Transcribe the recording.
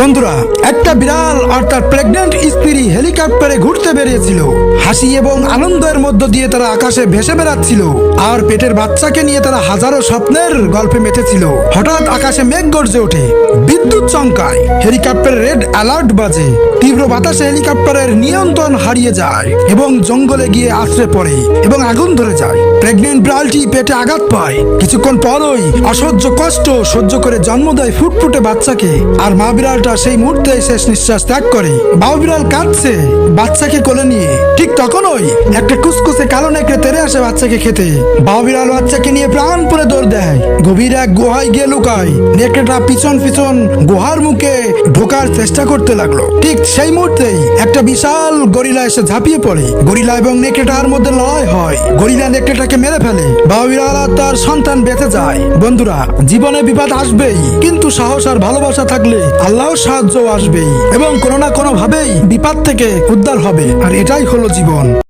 বন্ধুরা, একটা বিড়াল আর তার প্রেগন্যান্ট স্ত্রী হেলিকপ্টারে ঘুরতে বেরিয়েছিল। হাসি এবং আনন্দের মধ্য দিয়ে তারা আকাশে ভেসে বেড়াচ্ছিল আর পেটের বাচ্চাকে নিয়ে তারা হাজারো স্বপ্নের গল্পে মেতেছিল। হঠাৎ আকাশে মেঘ গর্জে ওঠে, বিদ্যুৎ চমকায়, হেলিকপ্টারে রেড অ্যালার্ট বাজে। তীব্র বাতাসে হেলিকপ্টারের নিয়ন্ত্রণ হারিয়ে যায় এবং জঙ্গলে গিয়ে আশ্রয় পড়ে এবং আগুন ধরে যায়। প্রেগন্যান্ট বিড়ালটি পেটে আঘাত পায়। কিছুক্ষণ পরই অসহ্য কষ্ট সহ্য করে জন্ম দেয় ফুটফুটে বাচ্চাকে। আর মা বিড়ালটা সেই মুহূর্তে শেষ নিঃশ্বাস ত্যাগ করে। বাবা বিড়াল কাঁদছে বাচ্চাকে কোলে নিয়ে। ঠিক তখনই একটা কুসকুসে কালো নেকড়ে তেড়ে আসে বাচ্চাকে খেতে। বাবা বিড়াল বাচ্চাকে নিয়ে প্রাণপণে দৌড় দেয়, গভীর এক গুহায় গিয়ে লুকায়। নেকড়েটা পিছন পিছন গুহার মুখে ঢোকার চেষ্টা করতে লাগলো। ঠিক সেই মুহূর্তেই একটা বিশাল গরিলা এসে ঝাঁপিয়ে পড়ে। গরিলা এবং নেকড়েটার মধ্যে লড়াই হয়। গরিলা নেকড়েটাকে মেরে ফেলে। বাবা বিড়াল আর তার সন্তান বেঁচে যায়। বন্ধুরা, জীবনে বিপদ আসবেই, কিন্তু সাহস আর ভালোবাসা থাকলে আল্লাহর সাহায্য আসবেই এবং কোনো না কোনো ভাবেই বিপদ থেকে উদ্ধার হবে। আর এটাই হলো জীবন।